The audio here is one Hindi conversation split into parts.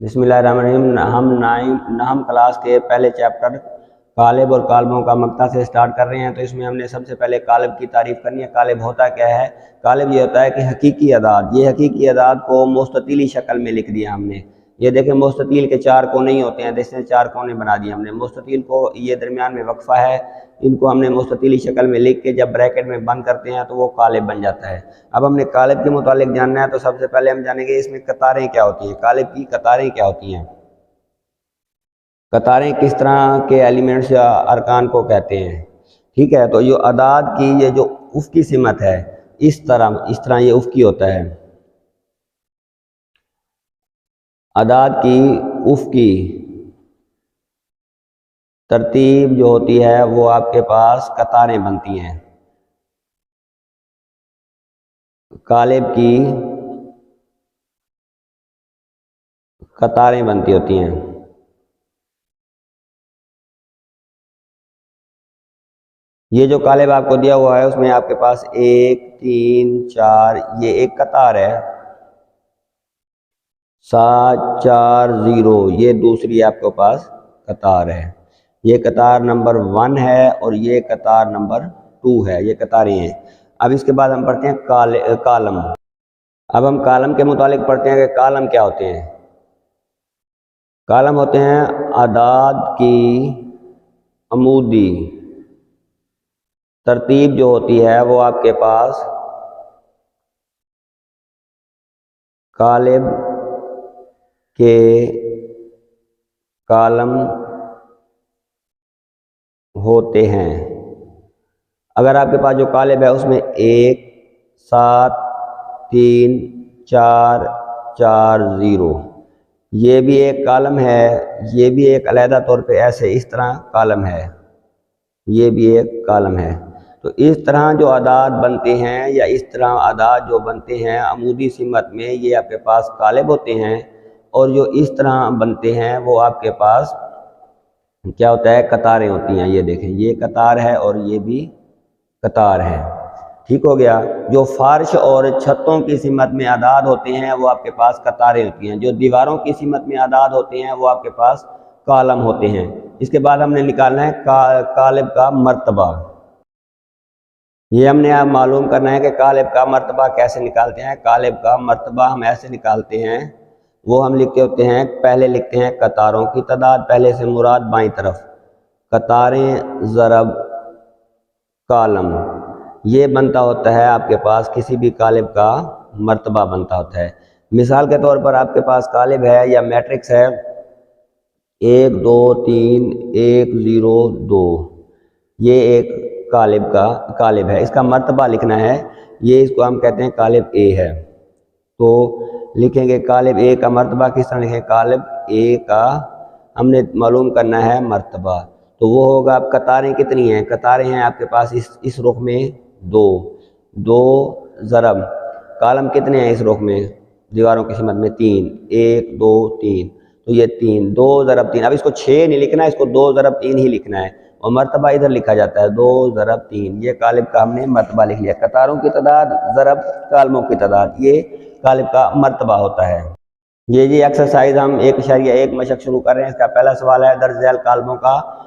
बिस्मिल्लाहिर्रहमानिर्रहीम। हम क्लास के पहले चैप्टर कालिब और कालमों का मक्ता से स्टार्ट कर रहे हैं। तो इसमें हमने सबसे पहले कालिब की तारीफ करनी है। कालिब होता क्या है? कालिब ये होता है कि हकीकी अदाद, ये हकीकी अदाद को मुस्ततीली शक्ल में लिख दिया हमने। ये देखें, मुस्ततील के चार कोने ही होते हैं, जैसे चार कोने बना दिए हमने। मुस्ततील को ये दरमियान में वक्फा है, इनको हमने मुस्ततीली शक्ल में लिख के जब ब्रैकेट में बंद करते हैं तो वो कालिब बन जाता है। अब हमने कालिब के मुतालिक जानना है, तो सबसे पहले हम जानेंगे इसमें कतारें क्या होती हैं। कालिब की कतारें क्या होती हैं, कतारें किस तरह के एलिमेंट्स या अरकान को कहते हैं। ठीक है, तो जो अदाद की ये जो उफ़की सिमत है, इस तरह ये उफ़की होता है। अदाद की उफ़की तरतीब जो होती है वो आपके पास कतारें बनती हैं। कालिब की कतारें बनती होती हैं। ये जो कालिब आपको दिया हुआ है उसमें आपके पास 1 3 4 ये एक कतार है, 7 4 0 ये दूसरी आपके पास कतार है। ये कतार नंबर 1 है और ये कतार नंबर 2 है। ये कतारें हैं। अब इसके बाद हम पढ़ते हैं कालम। अब हम कालम के मुतालिक पढ़ते हैं कि कालम क्या होते हैं। कालम होते हैं अदाद की अमूदी तरतीब जो होती है वो आपके पास कालिब के कालम होते हैं। अगर आपके पास जो कालिब है उसमें 1 7 3 4 4 0 ये भी एक कालम है, ये भी एक अलहदा तौर पे ऐसे इस तरह कालम है, ये भी एक कालम है। तो इस तरह जो अदाद बनते हैं या इस तरह अदाद जो बनते हैं अमूदी सिमत में, ये आपके पास कालिब होते हैं। और जो इस तरह बनते हैं वो आपके पास क्या होता है, कतारें होती हैं। ये देखें, ये कतार है और ये भी कतार है। ठीक हो गया। जो फार्श और छतों की सिमत में अदाद होते हैं वो आपके पास कतारें होती हैं। जो दीवारों की सिमत में अदाद होते हैं वो आपके पास कालम होते हैं। इसके बाद हमने निकालना है कालिब का मर्तबा। ये हमने अब मालूम करना है कि कालिब का मर्तबा कैसे निकालते हैं। कालिब का मर्तबा हम ऐसे निकालते हैं, वो हम लिखते होते हैं, पहले लिखते हैं कतारों की तादाद, पहले से मुराद बाईं तरफ, कतारें ज़रब कालम। ये बनता होता है आपके पास किसी भी कालिब का मर्तबा बनता होता है। मिसाल के तौर पर आपके पास कालिब है या मैट्रिक्स है 1 2 3 1 0 2, ये एक कालिब है। इसका मर्तबा लिखना है, ये इसको हम कहते हैं कालिब ए है। तो लिखेंगे कालिब ए का मर्तबा किस तरह लिखें, कालिब ए का हमने मालूम करना है मर्तबा। तो वो होगा, अब कतारें कितनी हैं, कतारें हैं आपके पास इस रुख में 2 ज़रब कालम कितने हैं इस रुख में, दीवारों की सिमत में 3 1 2 3, तो ये 3 2 ज़रब 3। अब इसको 6 नहीं लिखना है, इसको 2 ज़रब 3 ही लिखना है और मर्तबा इधर लिखा जाता है 2 ज़रब 3। ये कालिब का हमने मर्तबा लिख लिया। कतारों की तादाद ज़रब कालमों की तादाद, ये कालिब का मर्तबा होता है। ये जी एक्सरसाइज हम 1.1 मशक शुरू कर रहे हैं। इसका पहला सवाल है दर्ज झैल कालमों का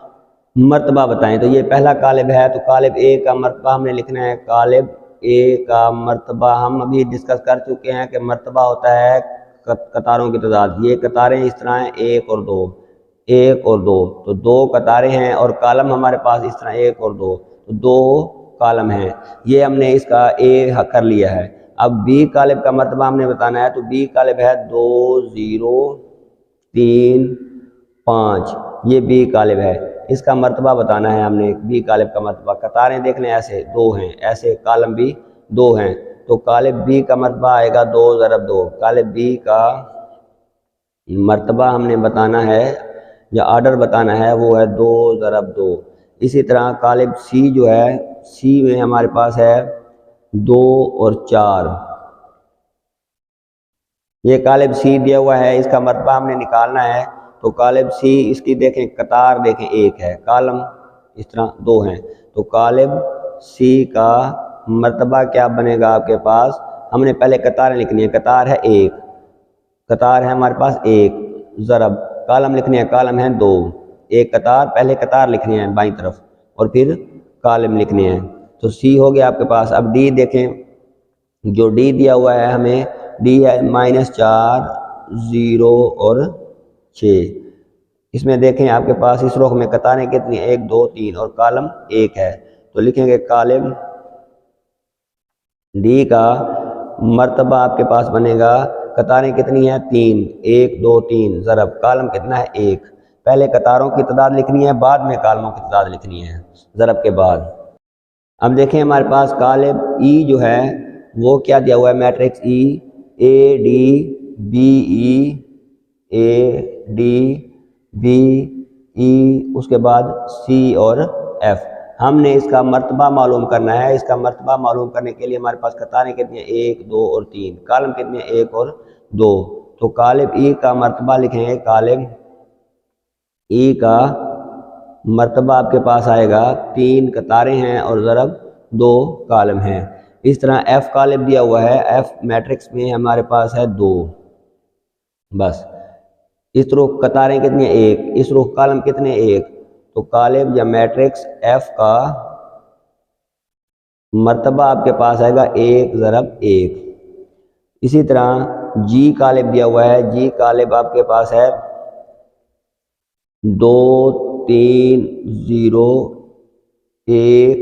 मर्तबा बताएं। तो ये पहला कालिब है, तो कालिब ए का मर्तबा हमने लिखना है। कालिब ए का मर्तबा हम अभी डिस्कस कर चुके हैं कि मर्तबा होता है कतारों की तादाद। ये कतारें इस तरह हैं 1 और 2 1 और 2, तो 2 कतारें हैं और कालम हमारे पास इस तरह 1 और 2, तो 2 कालम हैं। ये हमने इसका ए कर लिया है। अब बी कालिब का मर्तबा हमने बताना है। तो बी कालिब है 2 0 3 5, ये बी कालिब है। इसका मर्तबा बताना है हमने, बी कालिब का मर्तबा। कतारें देख लें, ऐसे 2 हैं, ऐसे कालम भी 2 हैं, तो कालिब बी का मर्तबा आएगा 2 ज़रब 2। कालिब बी का मर्तबा हमने बताना है या आर्डर बताना है, वो है 2 ज़रब 2। इसी तरह कालिब सी जो है, सी में हमारे पास है 2 और 4। ये कालिब सी दिया हुआ है, इसका मर्तबा हमने निकालना है। तो कालिब सी, इसकी देखें कतार देखें 1 है, कालम इस तरह 2 हैं, तो कालिब सी का मर्तबा क्या बनेगा आपके पास। हमने पहले कतारें लिखनी है। कतार है 1, कतार है हमारे पास 1, ज़रब कालम लिखने हैं, कालम है 2, एक कतार, पहले कतार लिखनी है बाईं तरफ और फिर कालम लिखने हैं। तो सी हो गया आपके पास। अब डी देखें, जो डी दिया हुआ है हमें, डी है -4, 0 और 6। इसमें देखें आपके पास इस रोक में कतारें कितनी, 1 2 3 और कालम 1 है। तो लिखेंगे कालम डी का मर्तबा आपके पास बनेगा, कतारें कितनी है 3, 1 2 3, ज़रब कालम कितना है 1। पहले कतारों की तादाद लिखनी है, बाद में कालमों की तादाद लिखनी है ज़रब के बाद। अब देखें हमारे पास कालम ई जो है वो क्या दिया हुआ है, matrix E, A D B E, A D B E, उसके बाद सी और एफ। हमने इसका मर्तबा मालूम करना है। इसका मर्तबा मालूम करने के लिए हमारे पास कतारें कितनी हैं, 1 2 और 3, कालम कितने हैं 1 और 2। तो कालिब ई का मर्तबा लिखेंगे, कालिब ई का मर्तबा आपके पास आएगा 3 कतारें हैं और ज़रब 2 कालम हैं। इस तरह एफ कालिब दिया हुआ है, एफ मैट्रिक्स में हमारे पास है 2, बस। इस रुख कतारें कितनी हैं 1, इस रुख कालम कितने 1। तो कालिब या मैट्रिक्स एफ का मर्तबा आपके पास आएगा 1 ज़रब 1। इसी तरह जी कालिब दिया हुआ है, जी कालिब आपके पास है 2 3 0 1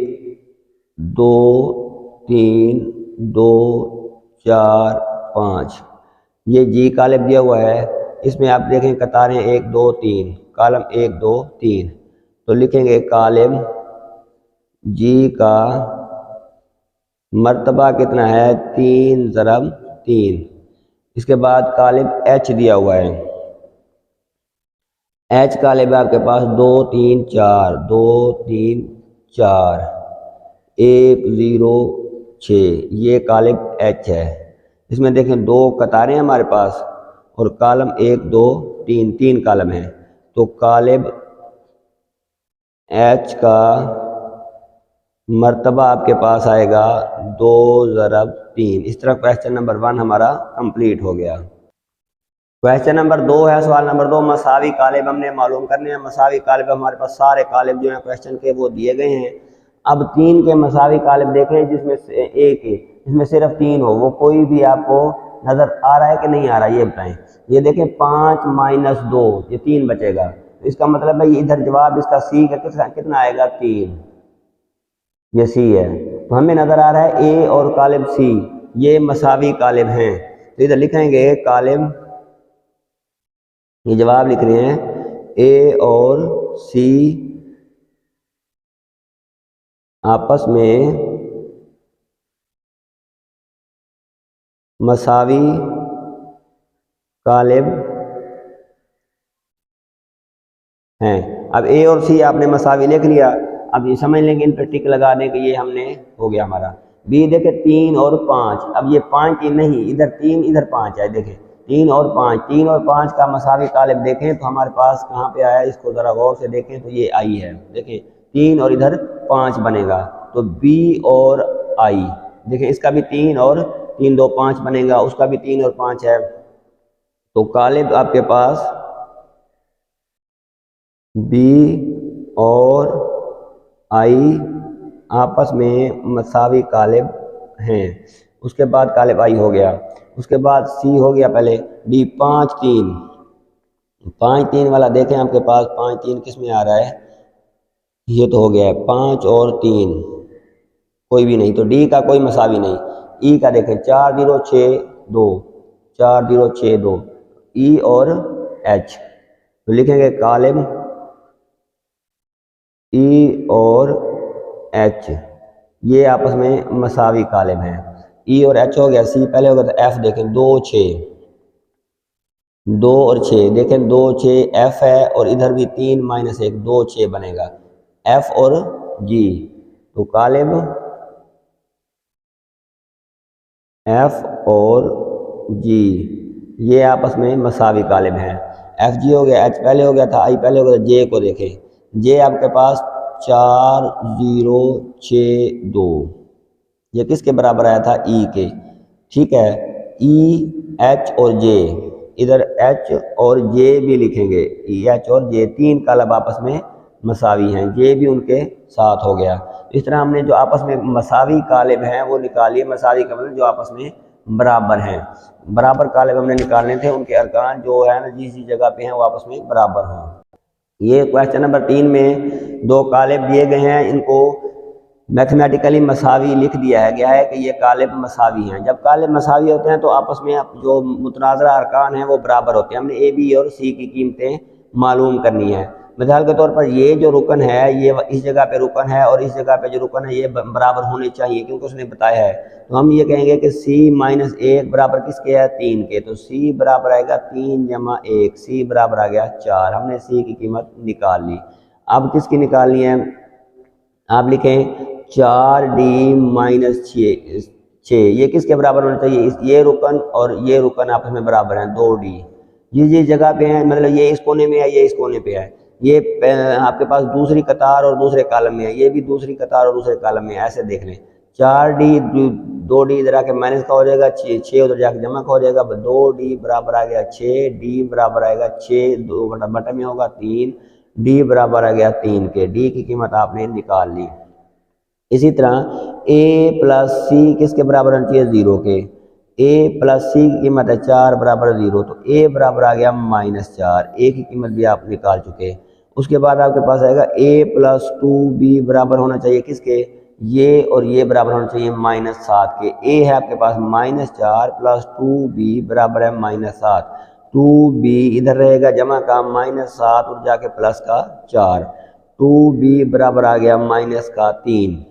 2 3 2 4 5। ये जी कालिब दिया हुआ है। इसमें आप देखें कतारें 1 2 3, कालम 1 2 3। तो लिखेंगे कालिब जी का मर्तबा कितना है 3 ज़रब 3। इसके बाद कालिब एच दिया हुआ है, एच कालिब आपके पास 2 3 4, 2 3 4 1 0 6, ये कालिब एच है। इसमें देखें 2 कतारें हमारे पास और कालम 1 2 3, 3 कालम है। तो कालिब एच का मर्तबा आपके पास आएगा 2 ज़रब 3। इस तरह क्वेश्चन नंबर 1 हमारा कंप्लीट हो गया। क्वेश्चन नंबर 2 है, सवाल नंबर 2, मसावी कालिब हमने मालूम करने हैं। मसावी कालिब हमारे पास सारे कालिब जो हैं क्वेश्चन के वो दिए गए हैं। अब 3 के मसावी कालिब देखें जिसमें से एक है, इसमें सिर्फ 3 हो, वो कोई भी आपको नज़र आ रहा है कि नहीं आ रहा, ये बताएं। ये देखें 5 - 2, ये 3 बचेगा। तो इसका मतलब है इधर जवाब इसका सी का कितना आएगा 3, ये सी है। तो हमें नज़र आ रहा है ए और कालिब सी ये मसावी कालिब हैं। तो इधर लिखेंगे कालिब, ये जवाब लिख रहे हैं ए और सी आपस में मसावी कालिब हैं। अब ए और सी आपने मसावी लिख लिया। अब ये समझ लेंगे इन पर टिक लगा दें कि ये हमने हो गया हमारा। बी देखे 3 और 5, अब ये 5 3 नहीं, इधर 3 इधर 5 है। देखें 3 और 5, 3 और 5 का मसावी कालिब देखें तो हमारे पास कहाँ पे आया, इसको ज़रा गौर से देखें तो ये आई है। देखें 3 और इधर 5 बनेगा, तो बी और आई देखें इसका भी 3 और 3 2 5 बनेगा, उसका भी 3 और 5 है। तो कालिब आपके पास बी और आई आपस में मसावी कालिब हैं। उसके बाद कालिब आई हो गया। उसके बाद सी हो गया पहले, डी 5 3, 5 3 वाला देखें आपके पास 5 3 किस में आ रहा है, ये तो हो गया है 5 और 3 कोई भी नहीं, तो डी का कोई मसावी नहीं। ई का देखें 4 0 6 2, 4 0 6 2, ई और एच। तो लिखेंगे कालिब ई और एच ये आपस में मसावी कालिब हैं। ई और एच हो गया। सी पहले हो गया तो एफ देखें 2 6, 2 और 6 देखें 2 6 एफ है और इधर भी 3 - 1 2 6 बनेगा एफ और जी। तो कालिब एफ और जी ये आपस में मसावी कालिब हैं। एफ जी हो गया, एच पहले हो गया था, आई पहले हो गया। जे को देखें, जे आपके पास 4 0 6 2, ये किसके बराबर आया था, ई के। ठीक है, ई एच और जे इधर एच और जे भी लिखेंगे, एच और जे तीन कालब आपस में मसावी हैं, जे भी उनके साथ हो गया। इस तरह हमने जो आपस में मसावी कालिब हैं वो निकालिए। मसावी का मतलब जो आपस में बराबर हैं। बराबर कालिब हमने निकालने थे, उनके अरकान जो है ना जिस जगह पे हैं वो आपस में बराबर हों। ये क्वेश्चन नंबर 3 में दो कालिब दिए गए हैं, इनको मैथमेटिकली मसावी लिख दिया गया है कि ये कालिब मसावी हैं। जब कालिब मसावी होते हैं तो आपस में जो मुतनाज़रा अरकान हैं वो बराबर होते हैं। हमने ए बी और सी की कीमतें मालूम करनी है। मिसाल के तौर पर ये जो रुकन है ये इस जगह पे रुकन है और इस जगह पे जो रुकन है ये बराबर होने चाहिए क्योंकि उसने बताया है। तो हम ये कहेंगे कि c-1 बराबर किसके है, 3 के। तो c बराबर आएगा 3 जमा 1, c बराबर आ गया 4। हमने c की कीमत निकाल ली। अब किसकी निकालनी है, आप लिखें 4d-6, ये किसके बराबर होना चाहिए, ये रुकन और ये रुकन आपस में बराबर हैं 2d। जिस जगह पे है मतलब ये इस कोने में है ये इस कोने पे है, ये आपके पास दूसरी कतार और दूसरे कॉलम में है, ये भी दूसरी कतार और दूसरे कॉलम में है। ऐसे देख लें 4d 2d इधर आके माइनस का हो जाएगा, 6 उधर जाके जमा का हो जाएगा, 2d बराबर आ गया 6, d बराबर आएगा 6, 2 बटा में होगा 3, d बराबर आ गया 3 के। d की कीमत आपने निकाल ली। इसी तरह a प्लस सी किसके बराबर होना चाहिए, 0 के। a प्लस सी की कीमत है 4 बराबर 0, तो a बराबर आ गया -4। a की कीमत भी आप निकाल चुके। उसके बाद आपके पास आएगा a प्लस 2b बराबर होना चाहिए किसके, ये और ये बराबर होना चाहिए -7 के। a है आपके पास -4 प्लस 2b बराबर है -7। 2b इधर रहेगा जमा का -7 और जाके प्लस का 4, 2b बराबर आ गया -3,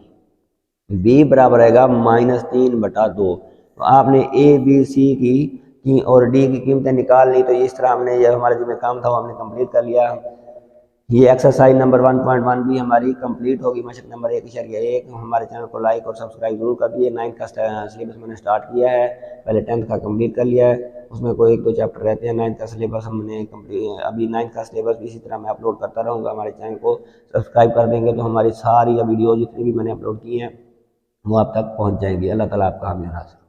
b बराबर आएगा -3 बटा 2। तो आपने a b c की और d की कीमतें निकाल ली। तो इस तरह हमने ये हमारा जो काम था वो हमने कंप्लीट कर लिया। ये एक्सरसाइज नंबर 1.1 भी हमारी कंप्लीट होगी। मशक नंबर 1.1। हमारे चैनल को लाइक और सब्सक्राइब जरूर कर दिए। 9th का सिलेबस मैंने स्टार्ट किया है, पहले 10th का कंप्लीट कर लिया है। उसमें कोई 1-2 चैप्टर रहते हैं। 9th का सिलेबस हमने कंप्लीट, अभी 9th का सिलेबस भी इसी तरह मैं अपलोड करता रहूँगा। हमारे चैनल को सब्सक्राइब कर देंगे तो हमारी सारी वीडियो जितनी भी मैंने अपलोड की हैं वो आप तक पहुँच जाएंगी। अल्लाह ताला आपका हामी और